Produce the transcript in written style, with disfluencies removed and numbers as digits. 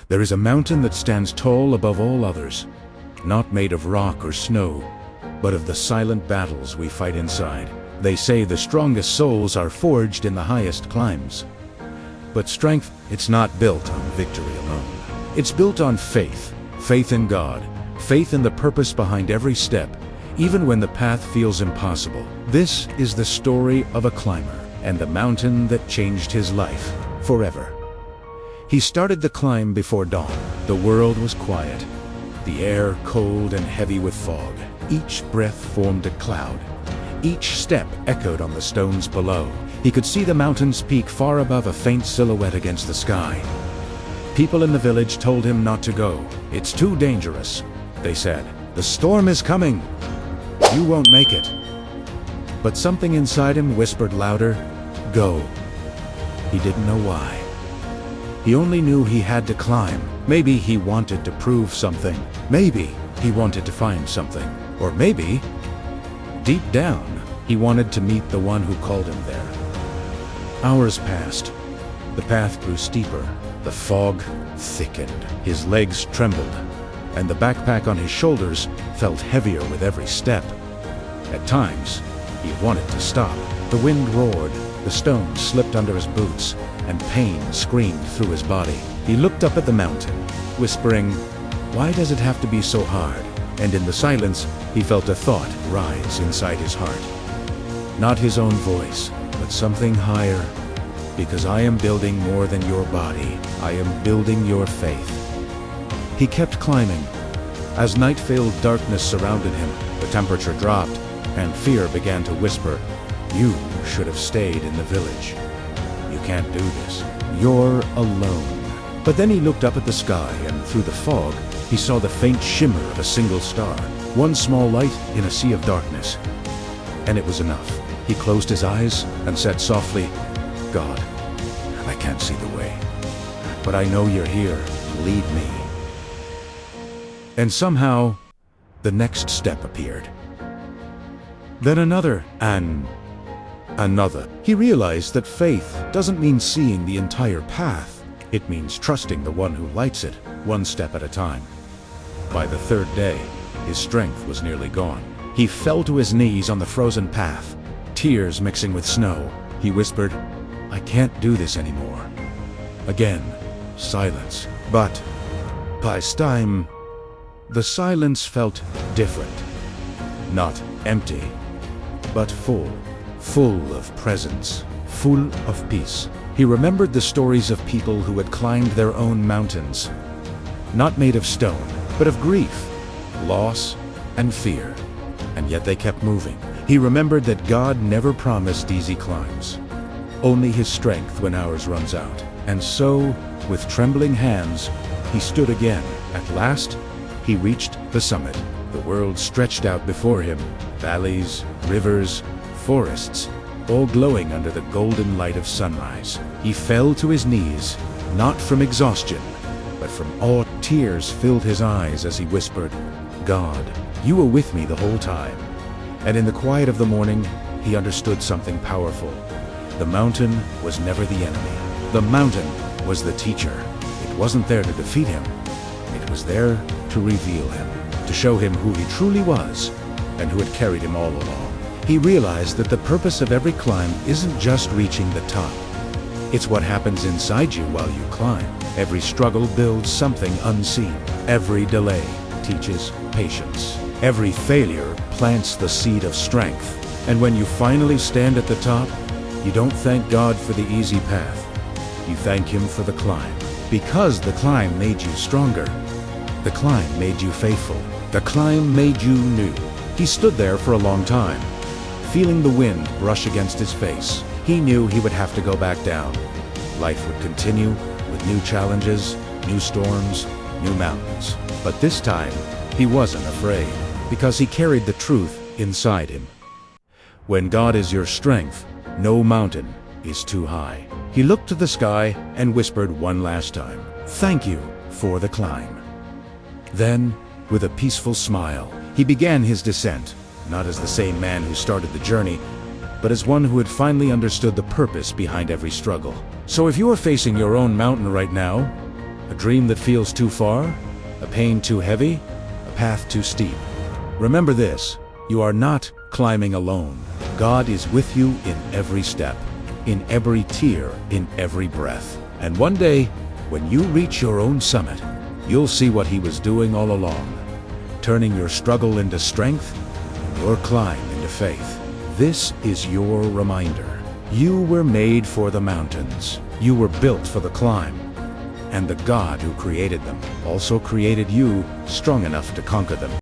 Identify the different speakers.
Speaker 1: There is a mountain that stands tall above all others, not made of rock or snow, but of the silent battles we fight inside. They say the strongest souls are forged in the highest climbs. But strength, it's not built on victory alone. It's built on faith, faith in God, faith in the purpose behind every step, even when the path feels impossible. This is the story of a climber and the mountain that changed his life forever. He started the climb before dawn. The world was quiet, the air cold and heavy with fog. Each breath formed a cloud. Each step echoed on the stones below. He could see the mountain's peak far above, a faint silhouette against the sky. People in the village told him not to go. "It's too dangerous," they said. "The storm is coming. You won't make it." But something inside him whispered louder, "Go." He didn't know why. He only knew he had to climb. Maybe he wanted to prove something. Maybe he wanted to find something. Or maybe, deep down, he wanted to meet the one who called him there. Hours passed. The path grew steeper. The fog thickened. His legs trembled, and the backpack on his shoulders felt heavier with every step. At times, he wanted to stop. The wind roared, the stones slipped under his boots, and pain screamed through his body. He looked up at the mountain, whispering, "Why does it have to be so hard?" And in the silence, he felt a thought rise inside his heart. Not his own voice, but something higher. "Because I am building more than your body. I am building your faith." He kept climbing. As night-filled darkness surrounded him, the temperature dropped, and fear began to whisper, "You should have stayed in the village. You can't do this. You're alone." But then he looked up at the sky, and through the fog, he saw the faint shimmer of a single star. One small light in a sea of darkness. And it was enough. He closed his eyes and said softly, "God, I can't see the way, but I know you're here. Lead me." And somehow, the next step appeared. Then another, and another. He realized that faith doesn't mean seeing the entire path. It means trusting the one who lights it, one step at a time. By the third day, his strength was nearly gone. He fell to his knees on the frozen path, tears mixing with snow. He whispered, "I can't do this anymore." Again, silence. But by this time, the silence felt different. Not empty, but full. Full of presence, full of peace. He remembered the stories of people who had climbed their own mountains, not made of stone, but of grief, loss, and fear. And yet they kept moving. He remembered that God never promised easy climbs, only his strength when ours runs out. And so, with trembling hands, he stood again. At last, he reached the summit. The world stretched out before him, valleys, rivers, forests, all glowing under the golden light of sunrise. He fell to his knees, not from exhaustion, but from awe. Tears filled his eyes as he whispered, "God, you were with me the whole time." And in the quiet of the morning, he understood something powerful. The mountain was never the enemy. The mountain was the teacher. It wasn't there to defeat him. It was there to reveal him, to show him who he truly was and who had carried him all along. He realized that the purpose of every climb isn't just reaching the top. It's what happens inside you while you climb. Every struggle builds something unseen. Every delay teaches patience. Every failure plants the seed of strength. And when you finally stand at the top, you don't thank God for the easy path. You thank Him for the climb. Because the climb made you stronger. The climb made you faithful. The climb made you new. He stood there for a long time, feeling the wind brush against his face. He knew he would have to go back down. Life would continue with new challenges, new storms, new mountains. But this time, he wasn't afraid, because he carried the truth inside him. When God is your strength, no mountain is too high. He looked to the sky and whispered one last time, "Thank you for the climb." Then, with a peaceful smile, he began his descent, not as the same man who started the journey, but as one who had finally understood the purpose behind every struggle. So if you are facing your own mountain right now, A dream that feels too far? A pain too heavy? A path too steep? Remember this, you are not climbing alone. God is with you in every step, in every tear, in every breath. And one day, when you reach your own summit, you'll see what He was doing all along, turning your struggle into strength, and your climb into faith. This is your reminder. You were made for the mountains. You were built for the climb. And the God who created them also created you strong enough to conquer them.